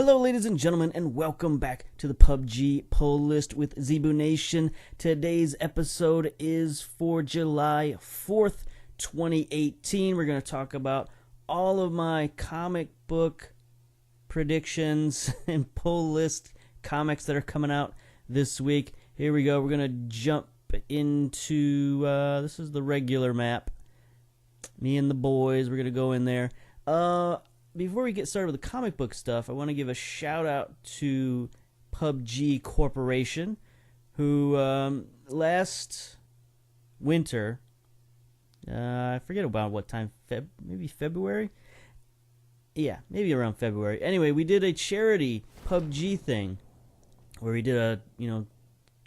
Hello ladies and gentlemen, and welcome back to the PUBg Pull List with Zebu Nation. Today's episode is for July 4th, 2018. We're going to talk about all of my comic book predictions and pull list comics that are coming out this week. Here we go. We're going to jump into, this is the regular map. Me and the boys, we're going to go in there. Before we get started with the comic book stuff, I want to give a shout out to PUBg Corporation, who last winter, I forget about what time, maybe February? Yeah, maybe around February. Anyway, we did a charity PUBg thing where we did a,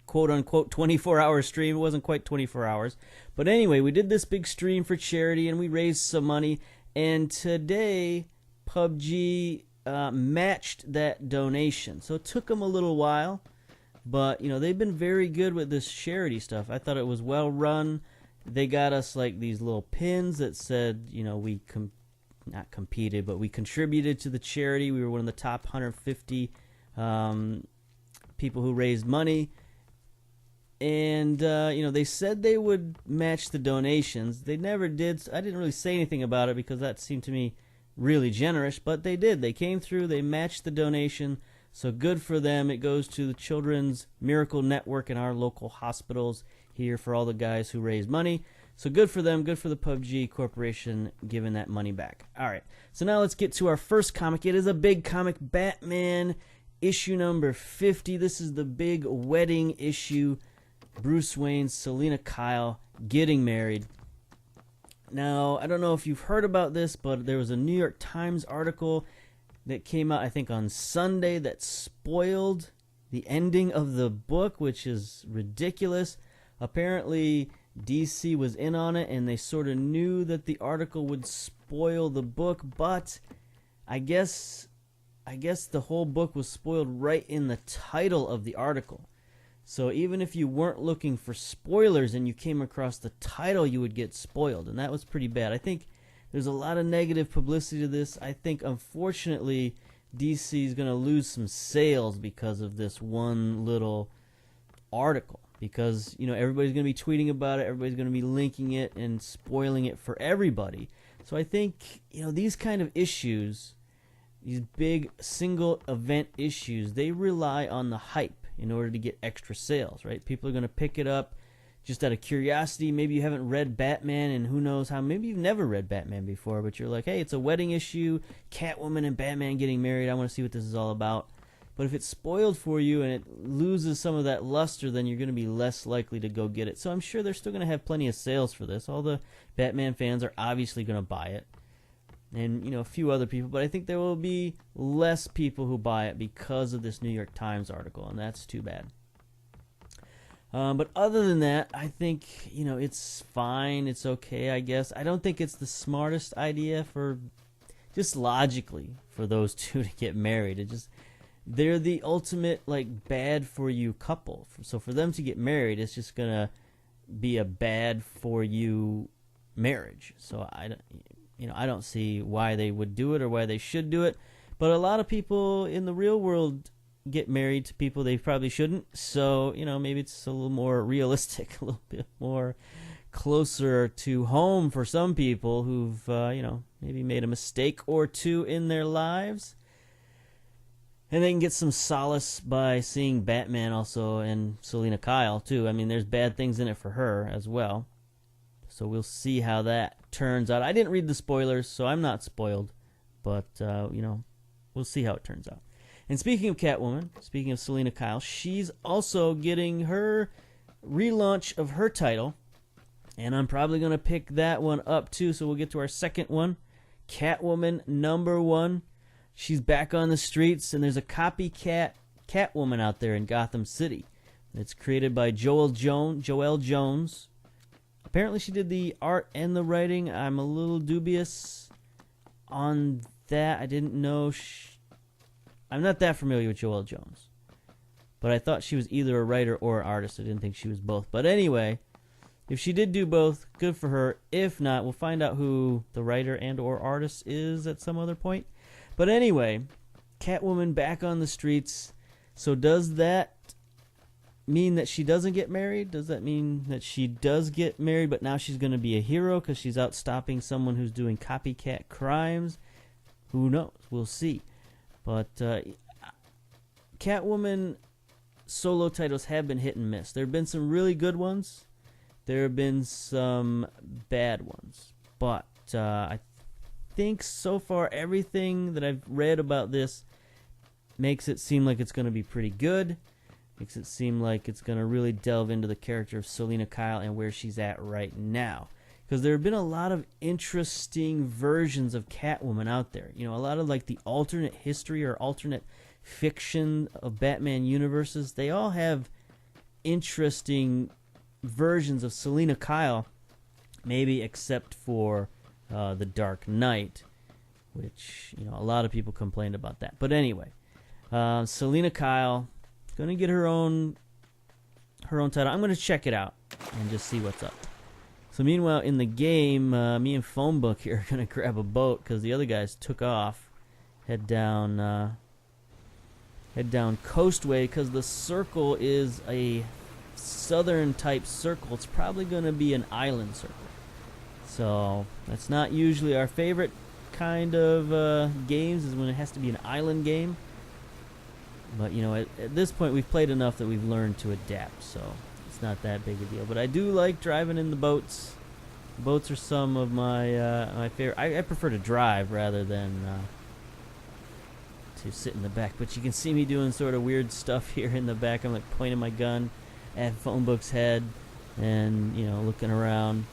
quote-unquote 24-hour stream. It wasn't quite 24 hours. But anyway, we did this big stream for charity, and we raised some money. And today, PUBg matched that donation. So it took them a little while. But, they've been very good with this charity stuff. I thought it was well run. They got us, like, these little pins that said, we not competed, but we contributed to the charity. We were one of the top 150 people who raised money. And, they said they would match the donations. They never did. I didn't really say anything about it because that seemed to me really generous, but they did. They came through. They matched the donation. So good for them. It goes to the Children's Miracle Network in our local hospitals here for all the guys who raised money. So good for them. Good for the PUBg Corporation giving that money back. All right. So now let's get to our first comic. It is a big comic, Batman issue number 50. This is the big wedding issue. Bruce Wayne, Selina Kyle getting married. Now, I don't know if you've heard about this, but there was a New York Times article that came out, I think, on Sunday that spoiled the ending of the book, which is ridiculous. Apparently, DC was in on it, and they sort of knew that the article would spoil the book, but I guess the whole book was spoiled right in the title of the article. So even if you weren't looking for spoilers and you came across the title, you would get spoiled. And that was pretty bad. I think there's a lot of negative publicity to this. I think, unfortunately, DC is going to lose some sales because of this one little article. Because, everybody's going to be tweeting about it. Everybody's going to be linking it and spoiling it for everybody. So I think, these kind of issues, these big single event issues, they rely on the hype in order to get extra sales, right? People are going to pick it up just out of curiosity. Maybe you haven't read Batman, and who knows how. Maybe you've never read Batman before, but you're like, hey, it's a wedding issue, Catwoman and Batman getting married. I want to see what this is all about. But if it's spoiled for you and it loses some of that luster, then you're going to be less likely to go get it. So I'm sure they're still going to have plenty of sales for this. All the Batman fans are obviously going to buy it. And, a few other people. But I think there will be less people who buy it because of this New York Times article, and that's too bad. But other than that, I think, it's fine. It's okay, I guess. I don't think it's the smartest idea for, just logically, for those two to get married. They're the ultimate, bad for you couple. So for them to get married, it's just going to be a bad for you marriage. So I don't see why they would do it or why they should do it. But a lot of people in the real world get married to people they probably shouldn't. So, maybe it's a little more realistic, a little bit more closer to home for some people who've, maybe made a mistake or two in their lives. And they can get some solace by seeing Batman also and Selina Kyle, too. I mean, there's bad things in it for her as well. So we'll see how that turns out. I didn't read the spoilers, so I'm not spoiled. But, we'll see how it turns out. And speaking of Catwoman, speaking of Selina Kyle, she's also getting her relaunch of her title. And I'm probably going to pick that one up, too. So we'll get to our second one. Catwoman #1. She's back on the streets, and there's a copycat Catwoman out there in Gotham City. It's created by Joelle Jones. Apparently she did the art and the writing. I'm a little dubious on that. I didn't know. I'm not that familiar with Joelle Jones. But I thought she was either a writer or an artist. I didn't think she was both. But anyway, if she did do both, good for her. If not, we'll find out who the writer and or artist is at some other point. But anyway, Catwoman back on the streets. So does that mean that she doesn't get married? Does that mean that she does get married, but now she's going to be a hero because she's out stopping someone who's doing copycat crimes? Who knows? We'll see. But Catwoman solo titles have been hit and miss. There have been some really good ones. There have been some bad ones. But I think so far everything that I've read about this makes it seem like it's going to be pretty good. Makes it seem like it's going to really delve into the character of Selina Kyle and where she's at right now. Because there have been a lot of interesting versions of Catwoman out there. You know, a lot of like the alternate history or alternate fiction of Batman universes. They all have interesting versions of Selina Kyle, maybe except for The Dark Knight, which, you know, a lot of people complained about that. But anyway, Selina Kyle going to get her own title. I'm going to check it out and just see what's up. So meanwhile, in the game, me and Phonebook here are going to grab a boat because the other guys took off, head down Coastway because the circle is a southern type circle. It's probably going to be an island circle. So that's not usually our favorite kind of games, is when it has to be an island game. But, you know, at this point, we've played enough that we've learned to adapt, so it's not that big a deal. But I do like driving in the boats. Boats are some of my my favorite. I prefer to drive rather than to sit in the back. But you can see me doing sort of weird stuff here in the back. I'm like pointing my gun at Phonebook's head and, you know, looking around.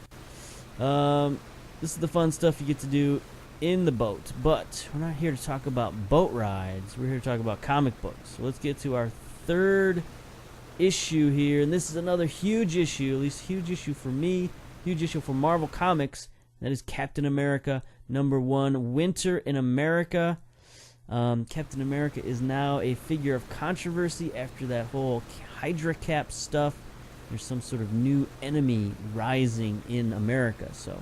This is the fun stuff you get to do in the boat, but we're not here to talk about boat rides. We're here to talk about comic books. So let's get to our third issue here, and this is another huge issue, at least huge issue for me, huge issue for Marvel Comics. That is Captain America #1, Winter in America. Captain America is now a figure of controversy after that whole Hydra Cap stuff. There's some sort of new enemy rising in America. So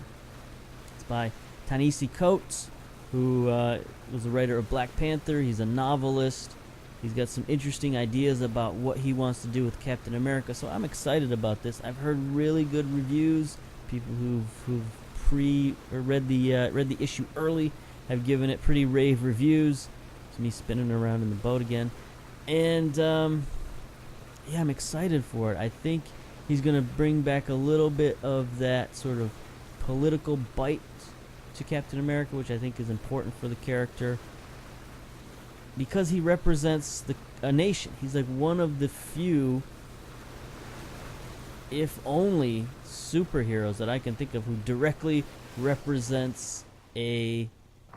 it's by Ta-Nehisi Coates, who was the writer of Black Panther. He's a novelist. He's got some interesting ideas about what he wants to do with Captain America. So I'm excited about this. I've heard really good reviews. People who've read the issue early have given it pretty rave reviews. It's me spinning around in the boat again, and yeah, I'm excited for it. I think he's going to bring back a little bit of that sort of political bite to Captain America, which I think is important for the character because he represents a nation. He's like one of the few, if only, superheroes that I can think of who directly represents a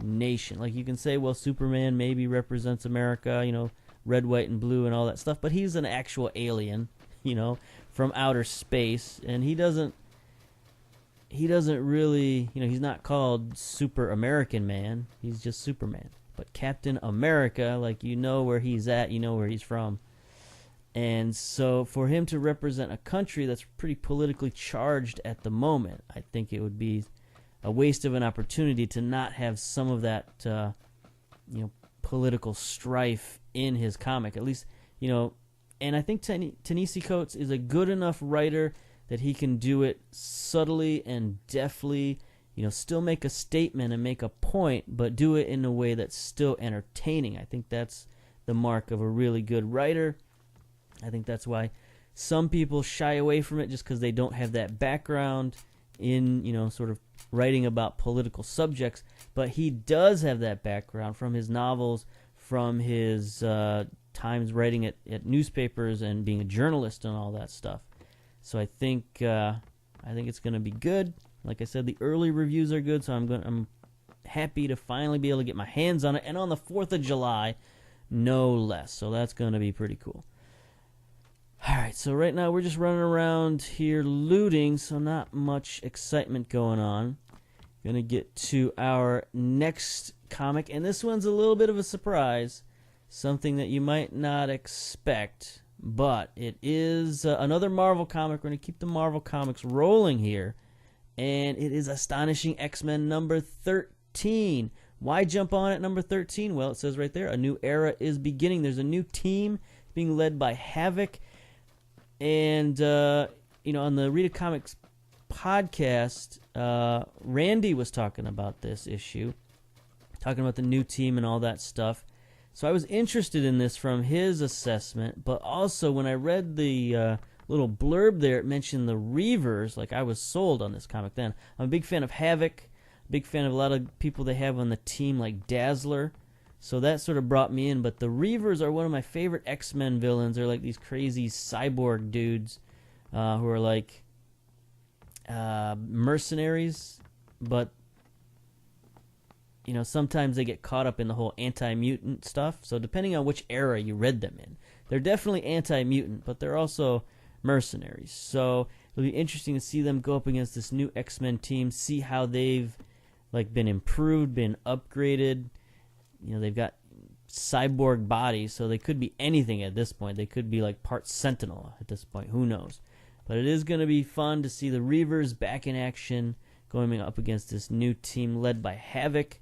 nation. Like, you can say, well, Superman maybe represents America, you know, red, white, and blue and all that stuff, but he's an actual alien, you know, from outer space, and he doesn't really, you know, he's not called Super American Man. He's just Superman. But Captain America, like, you know where he's at, you know where he's from. And so for him to represent a country that's pretty politically charged at the moment, I think it would be a waste of an opportunity to not have some of that, you know, political strife in his comic. At least, you know, and I think Ta-Nehisi Coates is a good enough writer that he can do it subtly and deftly, you know, still make a statement and make a point, but do it in a way that's still entertaining. I think that's the mark of a really good writer. I think that's why some people shy away from it, just because they don't have that background in, you know, sort of writing about political subjects. But he does have that background from his novels, from his times writing at newspapers and being a journalist and all that stuff. So I think it's going to be good. Like I said, the early reviews are good, so I'm happy to finally be able to get my hands on it, and on the 4th of July, no less. So that's going to be pretty cool. All right, so right now we're just running around here looting, so not much excitement going on. Going to get to our next comic, and this one's a little bit of a surprise, something that you might not expect. But it is another Marvel comic. We're going to keep the Marvel comics rolling here. And it is Astonishing X-Men #13, Why jump on at number 13? Well, it says right there, a new era is beginning. There's a new team being led by Havoc. And, on the Read a Comics podcast, Randy was talking about this issue, talking about the new team and all that stuff. So I was interested in this from his assessment, but also when I read the little blurb there, it mentioned the Reavers. Like, I was sold on this comic then. I'm a big fan of Havoc, big fan of a lot of people they have on the team, like Dazzler. So that sort of brought me in. But the Reavers are one of my favorite X-Men villains. They're like these crazy cyborg dudes who are like mercenaries, but sometimes they get caught up in the whole anti-mutant stuff. So depending on which era you read them in, they're definitely anti-mutant, but they're also mercenaries. So it'll be interesting to see them go up against this new X-Men team, see how they've been improved, been upgraded. They've got cyborg bodies, so they could be anything at this point. They could be like part Sentinel at this point. Who knows? But it is going to be fun to see the Reavers back in action, going up against this new team led by Havoc.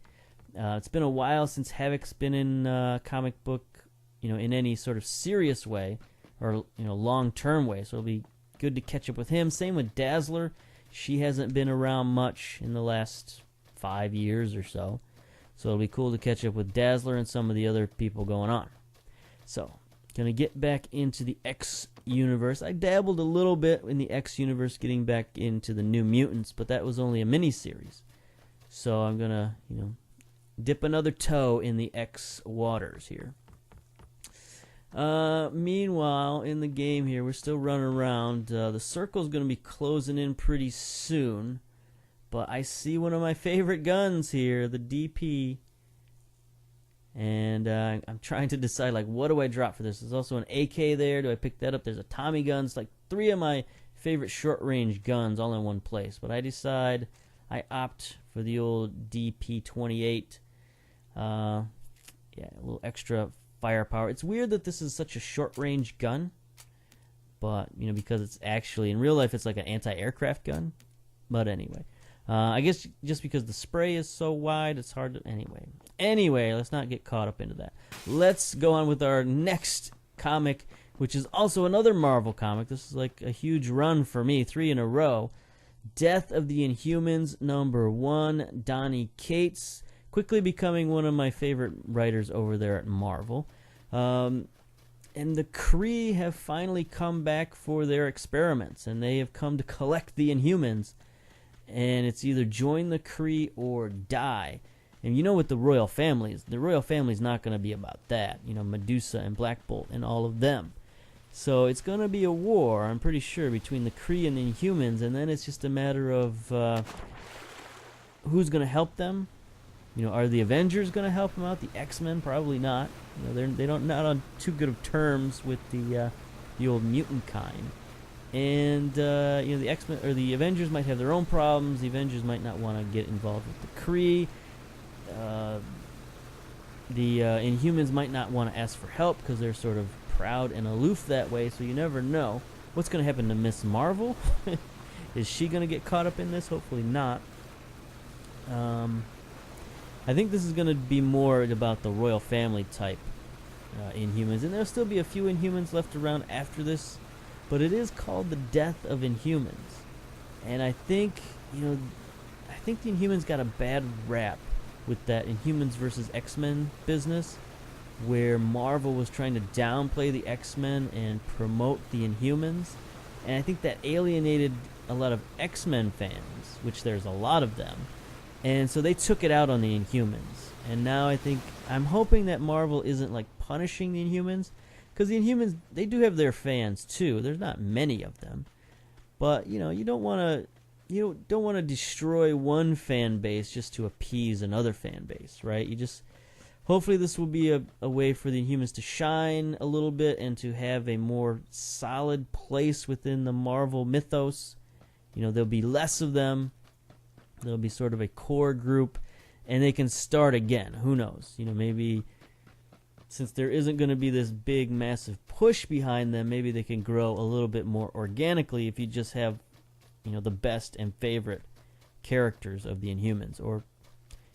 It's been a while since Havoc's been in comic book, in any sort of serious way or long-term way. So it'll be good to catch up with him. Same with Dazzler. She hasn't been around much in the last 5 years or so. So it'll be cool to catch up with Dazzler and some of the other people going on. So, gonna get back into the X universe. I dabbled a little bit in the X universe, getting back into the New Mutants, but that was only a mini-series. So I'm gonna, dip another toe in the X waters here. Meanwhile, in the game here, we're still running around. The circle's gonna be closing in pretty soon. But I see one of my favorite guns here, the DP. And I'm trying to decide, what do I drop for this? There's also an AK there. Do I pick that up? There's a Tommy gun. It's like 3 of my favorite short-range guns all in one place. But I opt for the old DP-28. A little extra firepower. It's weird that this is such a short-range gun. But, because it's actually, in real life, it's like an anti-aircraft gun. But anyway. I guess just because the spray is so wide, it's hard to... Anyway, let's not get caught up into that. Let's go on with our next comic, which is also another Marvel comic. This is like a huge run for me, 3 in a row. Death of the Inhumans, #1, Donny Cates, quickly becoming one of my favorite writers over there at Marvel. And the Kree have finally come back for their experiments, and they have come to collect the Inhumans. And it's either join the Kree or die. And with the royal families, the royal family's not going to be about that. Medusa and Black Bolt and all of them. So it's going to be a war, I'm pretty sure, between the Kree and the Inhumans. And then it's just a matter of who's going to help them. Are the Avengers going to help them out? The X-Men? Probably not. They're not on too good of terms with the old mutant kind. And the X-Men or the Avengers might have their own problems. The Avengers might not want to get involved with the Kree. The Inhumans might not want to ask for help because they're sort of proud and aloof that way. So you never know what's going to happen to Miss Marvel. Is she going to get caught up in this? Hopefully not. I think this is going to be more about the royal family type Inhumans, and there'll still be a few Inhumans left around after this. But it is called the Death of Inhumans. And I think, the Inhumans got a bad rap with that Inhumans versus X-Men business, where Marvel was trying to downplay the X-Men and promote the Inhumans. And I think that alienated a lot of X-Men fans, which there's a lot of them. And so they took it out on the Inhumans. And now I'm hoping that Marvel isn't punishing the Inhumans. Because the Inhumans, they do have their fans too. There's not many of them, but you don't want to destroy one fan base just to appease another fan base, right? Hopefully this will be a way for the Inhumans to shine a little bit and to have a more solid place within the Marvel mythos. There'll be less of them. There'll be sort of a core group, and they can start again. Who knows? Maybe. Since there isn't going to be this big, massive push behind them, maybe they can grow a little bit more organically if you just have, the best and favorite characters of the Inhumans. Or,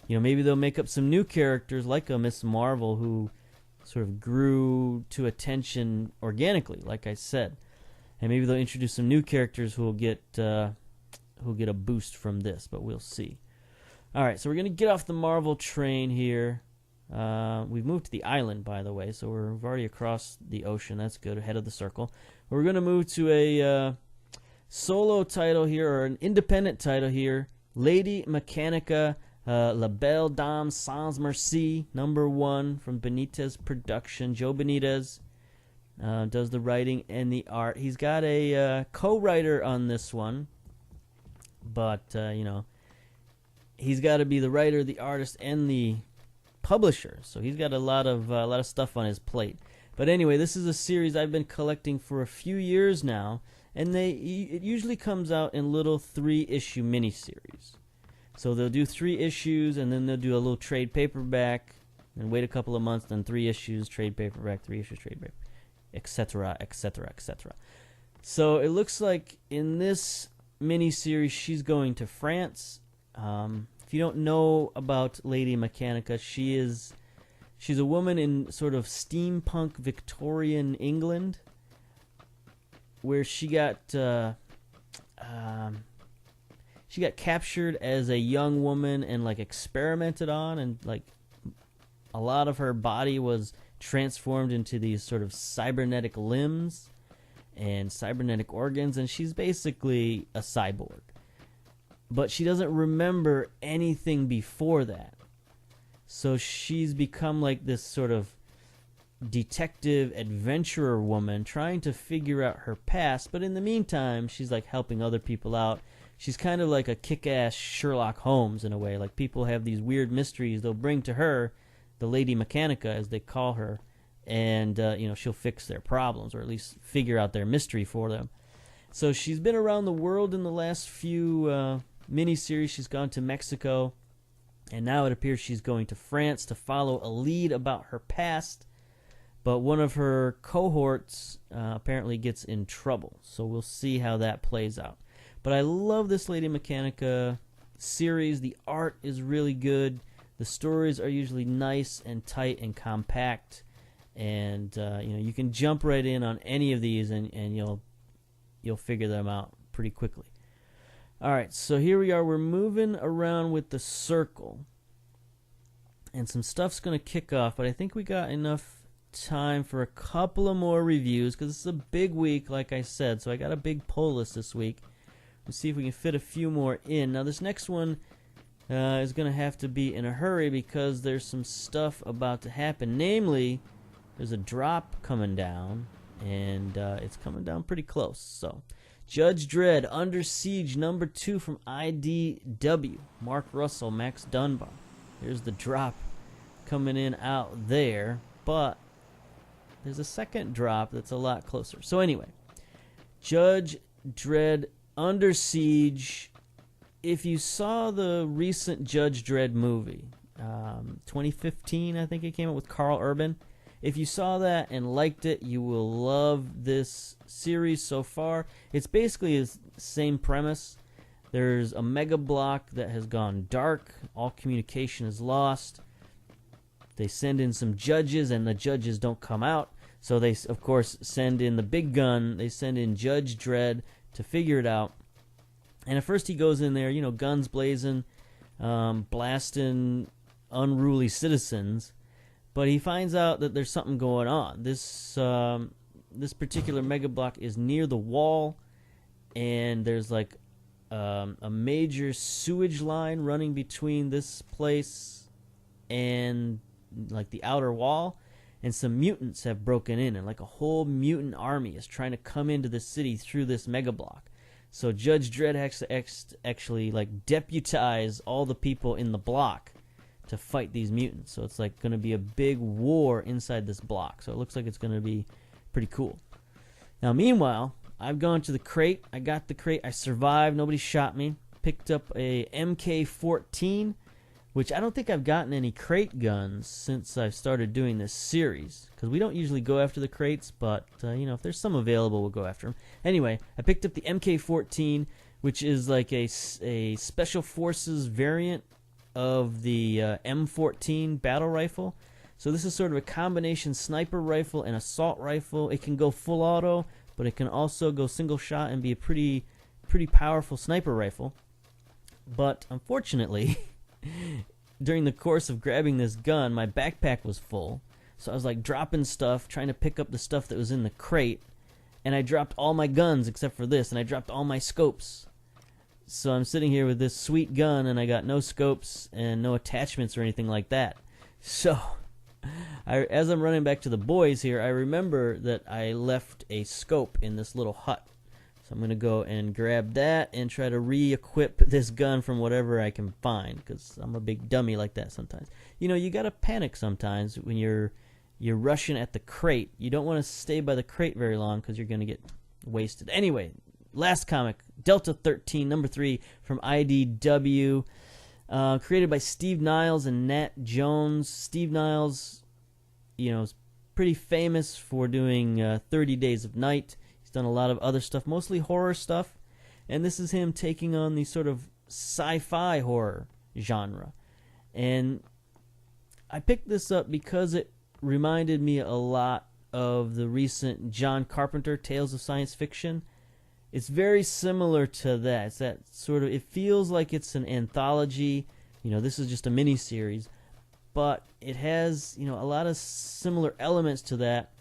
maybe they'll make up some new characters like a Miss Marvel who sort of grew to attention organically, like I said. And maybe they'll introduce some new characters who'll get a boost from this, but we'll see. All right, so we're going to get off the Marvel train here. We've moved to the island, by the way, so we're already across the ocean. That's good, ahead of the circle. We're going to move to a solo title here, or an independent title here. Lady Mechanika, La Belle Dame Sans Merci, #1 from Benitez Production. Joe Benitez does the writing and the art. He's got a co-writer on this one, but, he's got to be the writer, the artist, and the publisher. So he's got a lot of stuff on his plate. But anyway, this is a series I've been collecting for a few years now, and it usually comes out in little 3-issue miniseries. So they'll do 3 issues, and then they'll do a little trade paperback, and wait a couple of months, then 3 issues, trade paperback, 3 issues, trade paperback, etc., etc., etc. So it looks like in this miniseries, she's going to France. If you don't know about Lady Mechanika, she's a woman in sort of steampunk Victorian England, where she got captured as a young woman and like experimented on, and like a lot of her body was transformed into these sort of cybernetic limbs and cybernetic organs, and she's basically a cyborg. But she doesn't remember anything before that. So she's become like this sort of detective adventurer woman trying to figure out her past, but in the meantime, she's like helping other people out. She's kind of like a kick-ass Sherlock Holmes in a way. Like, people have these weird mysteries they'll bring to her, the Lady Mechanika as they call her, and she'll fix their problems, or at least figure out their mystery for them. So she's been around the world in the last few miniseries. She's gone to Mexico, and now it appears she's going to France to follow a lead about her past. But one of her cohorts apparently gets in trouble, so we'll see how that plays out. But I love this Lady Mechanika series. The art is really good. The stories are usually nice and tight and compact, and you can jump right in on any of these, and you'll figure them out pretty quickly. All right, so here we are. We're moving around with the circle, and some stuff's going to kick off, but I think we got enough time for a couple of more reviews, because it's a big week, like I said, so I got a big pull list this week. Let's see if we can fit a few more in. Now, this next one is going to have to be in a hurry, because there's some stuff about to happen. Namely, there's a drop coming down, and it's coming down pretty close. So, Judge Dredd, Under Siege, #2 from IDW. Mark Russell, Max Dunbar. There's the drop coming in out there, but there's a second drop that's a lot closer. So anyway, Judge Dredd, Under Siege. If you saw the recent Judge Dredd movie, 2015, I think it came out with Carl Urban. If you saw that and liked it, you will love this series so far. It's basically the same premise. There's a mega block that has gone dark. All communication is lost. They send in some judges, and the judges don't come out. So they, of course, send in the big gun. They send in Judge Dredd to figure it out. And at first he goes in there, guns blazing, blasting unruly citizens. But he finds out that there's something going on. This particular mega block is near the wall, and there's like a major sewage line running between this place and like the outer wall. And some mutants have broken in, and like a whole mutant army is trying to come into the city through this mega block. So Judge Dredd has to actually like deputize all the people in the block to fight these mutants. So it's like going to be a big war inside this block. So it looks like it's going to be pretty cool. Now, meanwhile, I've gone to the crate. I got the crate. I survived. Nobody shot me. Picked up a MK14, which I don't think I've gotten any crate guns since I've started doing this series, because we don't usually go after the crates, but if there's some available, we'll go after them. Anyway, I picked up the MK14, which is like a Special Forces variant of the M14 battle rifle. So this is sort of a combination sniper rifle and assault rifle. It can go full auto, but it can also go single shot and be a pretty powerful sniper rifle. But unfortunately, during the course of grabbing this gun, my backpack was full. So I was like dropping stuff, trying to pick up the stuff that was in the crate. And I dropped all my guns except for this, and I dropped all my scopes. So I'm sitting here with this sweet gun, and I got no scopes and no attachments or anything like that. So as I'm running back to the boys here, I remember that I left a scope in this little hut. So I'm going to go and grab that and try to re-equip this gun from whatever I can find, because I'm a big dummy like that sometimes. You know, you got to panic sometimes when you're rushing at the crate. You don't want to stay by the crate very long because you're going to get wasted. Anyway, last comic, Delta 13, number 3 from IDW. Created by Steve Niles and Nat Jones. Steve Niles, you know, is pretty famous for doing 30 Days of Night. He's done a lot of other stuff, mostly horror stuff. And this is him taking on the sort of sci-fi horror genre. And I picked this up because it reminded me a lot of the recent John Carpenter Tales of Science Fiction. It's very similar to that. It's that sort of, it feels like it's an anthology. You know, this is just a mini-series, but it has, you know, a lot of similar elements to that.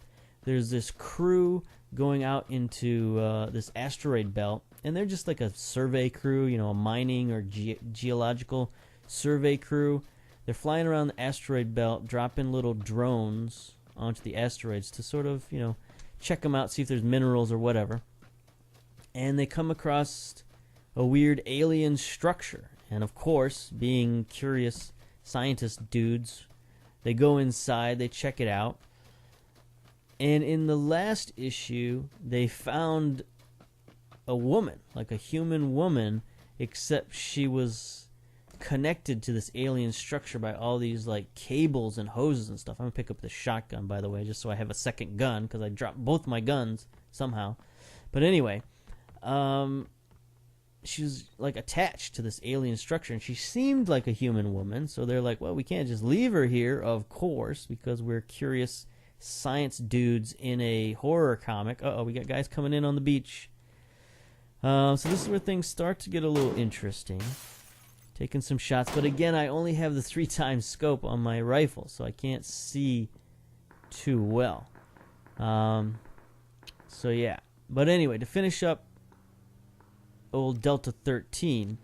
There's this crew going out into this asteroid belt, and they're just like a survey crew, you know, a mining or geological survey crew. They're flying around the asteroid belt, dropping little drones onto the asteroids to sort of, you know, check them out, see if there's minerals or whatever. And they come across a weird alien structure. And of course, being curious scientist dudes, they go inside, they check it out. And in the last issue, they found a woman, like a human woman, except she was connected to this alien structure by all these like cables and hoses and stuff. I'm gonna pick up the shotgun, by the way, just so I have a second gun, because I dropped both my guns somehow. But anyway, she was like attached to this alien structure, and she seemed like a human woman. So they're like, well, we can't just leave her here, of course, because we're curious science dudes in a horror comic. Uh-oh, we got guys coming in on the beach. So this is where things start to get a little interesting. Taking some shots, but again, I only have the 3x scope on my rifle, so I can't see too well. So yeah, but anyway, to finish up old Delta 13,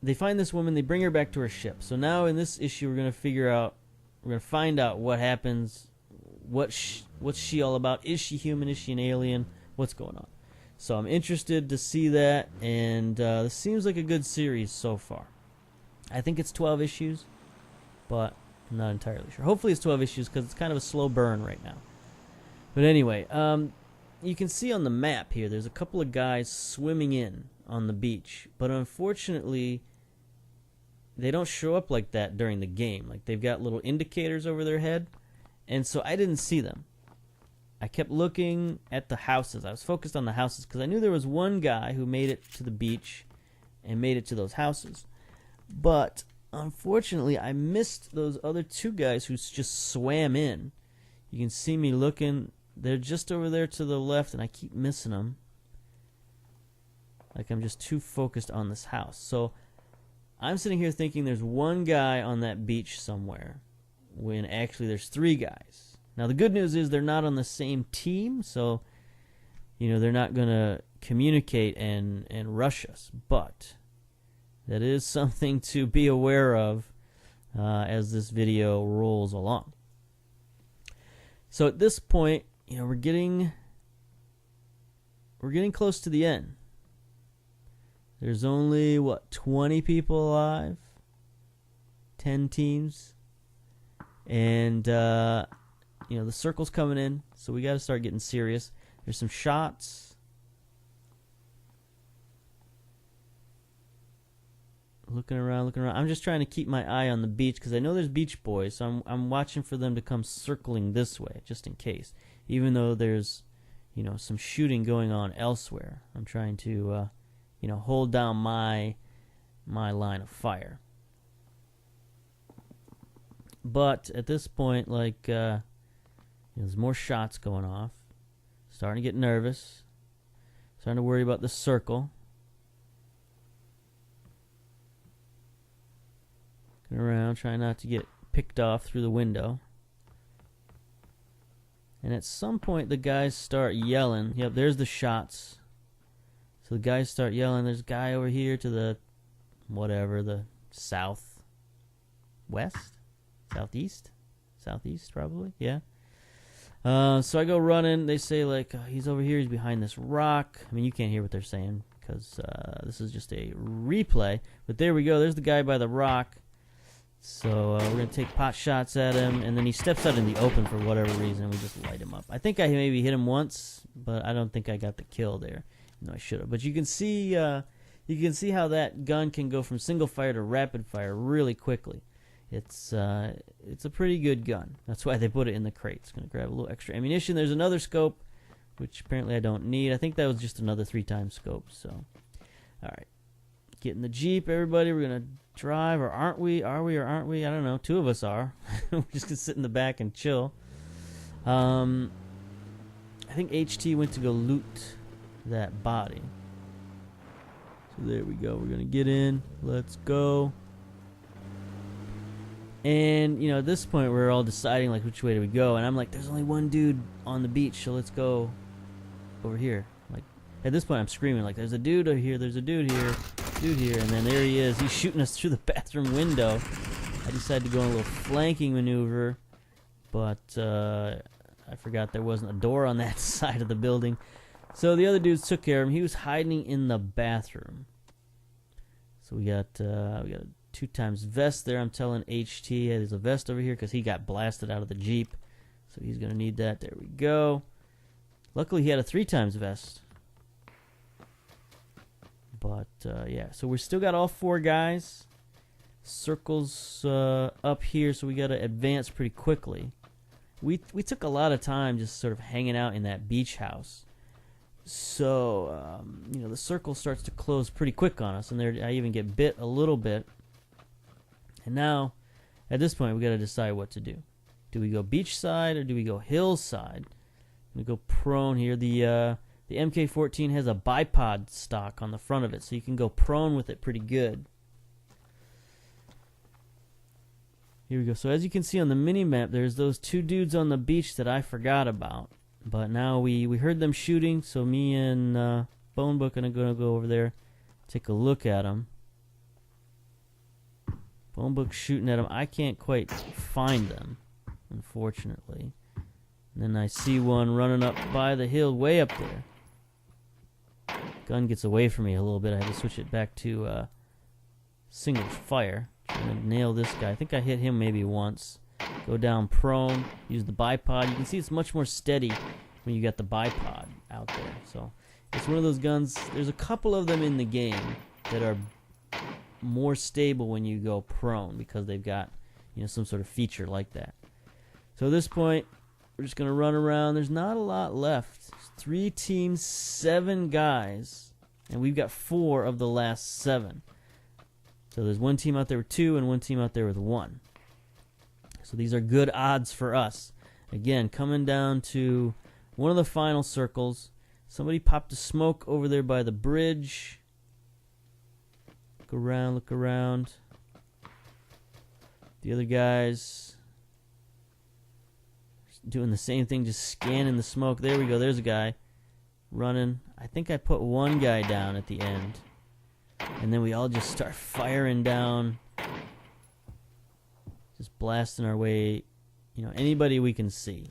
they find this woman, they bring her back to her ship. So now in this issue, we're gonna find out what happens, what's she all about? Is she human? Is she an alien? What's going on? So I'm interested to see that, and this seems like a good series so far. I think it's 12 issues, but I'm not entirely sure. Hopefully it's 12 issues, because it's kind of a slow burn right now. But anyway, you can see on the map here, there's a couple of guys swimming in on the beach, but unfortunately, they don't show up like that during the game. Like, they've got little indicators over their head, and so I didn't see them. I kept looking at the houses. I was focused on the houses because I knew there was one guy who made it to the beach and made it to those houses. But unfortunately, I missed those other two guys who just swam in. You can see me looking. They're just over there to the left, and I keep missing them. Like I'm just too focused on this house. So I'm sitting here thinking there's one guy on that beach somewhere, when actually there's 3 guys. Now, the good news is they're not on the same team, so, you know, they're not going to communicate and rush us. But that is something to be aware of as this video rolls along. So at this point, you know, we're getting close to the end. There's only, what, 20 people alive? 10 teams? And, you know, the circle's coming in, so we got to start getting serious. There's some shots. Looking around. I'm just trying to keep my eye on the beach because I know there's beach boys, so I'm watching for them to come circling this way, just in case. Even though there's, you know, some shooting going on elsewhere, I'm trying to, you know, hold down my line of fire. But at this point, like, there's more shots going off. Starting to get nervous. Starting to worry about the circle. Looking around, trying not to get picked off through the window. And at some point, the guys start yelling. Yep, there's the shots. So the guys start yelling. There's a guy over here to the, whatever, the southwest? Southeast? Southeast, probably, yeah. So I go running. They say, like, he's over here. He's behind this rock. I mean, you can't hear what they're saying because this is just a replay. But there we go. There's the guy by the rock. So we're going to take pot shots at him. And then he steps out in the open for whatever reason. We just light him up. I think I maybe hit him once, but I don't think I got the kill there. No, I should have. But you can see how that gun can go from single fire to rapid fire really quickly. It's a pretty good gun. That's why they put it in the crate. It's going to grab a little extra ammunition. There's another scope, which apparently I don't need. I think that was just another 3-time scope. So, all right. Get in the Jeep, everybody. We're going to drive, or aren't we? Are we or aren't we? I don't know. 2 of us are. We're just going to sit in the back and chill. I think HT went to go loot that body. So there we go. We're going to get in. Let's go. And, you know, at this point, we're all deciding, like, which way do we go? And I'm like, there's only one dude on the beach, so let's go over here. Like, at this point, I'm screaming, like, there's a dude over here, there's a dude here, and then there he is. He's shooting us through the bathroom window. I decided to go on a little flanking maneuver, but I forgot there wasn't a door on that side of the building. So the other dudes took care of him. He was hiding in the bathroom. So we got a 2-times vest there. I'm telling HT there's a vest over here because he got blasted out of the Jeep. So he's going to need that. There we go. Luckily, he had a 3-times vest. But, yeah. So we still got all 4 guys. Circles up here, so we got to advance pretty quickly. We took a lot of time just sort of hanging out in that beach house. So, you know, the circle starts to close pretty quick on us. And there, I even get bit a little bit. And now, at this point, we got to decide what to do. Do we go beachside or do we go hillside? We go prone here. The MK14 has a bipod stock on the front of it, so you can go prone with it pretty good. Here we go. So as you can see on the mini-map, there's those 2 dudes on the beach that I forgot about. But now we heard them shooting, so me and Bonebook are going to go over there, take a look at them. Bonebook's shooting at them. I can't quite find them, unfortunately. And then I see one running up by the hill way up there. Gun gets away from me a little bit. I had to switch it back to single fire. Trying to nail this guy. I think I hit him maybe once. Go down prone. Use the bipod. You can see it's much more steady when you got the bipod out there. So it's one of those guns. There's a couple of them in the game that are more stable when you go prone because they've got, you know, some sort of feature like that. So at this point, we're just going to run around. There's not a lot left. 3 teams, 7 guys, and we've got 4 of the last 7. So there's 1 team out there with 2 and 1 team out there with 1. So these are good odds for us. Again, coming down to one of the final circles. Somebody popped a smoke over there by the bridge. Look around. The other guys doing the same thing, just scanning the smoke. There we go. There's a guy running. I think I put 1 guy down at the end. And then we all just start firing down. Just blasting our way, you know, anybody we can see.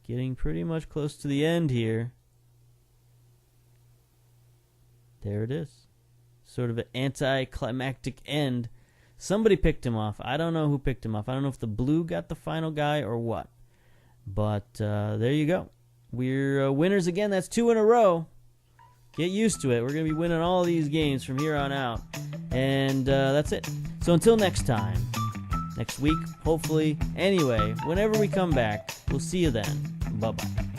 Getting pretty much close to the end here. There it is. Sort of an anticlimactic end. Somebody picked him off. I don't know who picked him off. I don't know if the blue got the final guy or what. But there you go. We're winners again. That's 2 in a row. Get used to it. We're going to be winning all these games from here on out. And that's it. So until next time. Next week, hopefully. Anyway, whenever we come back, we'll see you then. Bye-bye.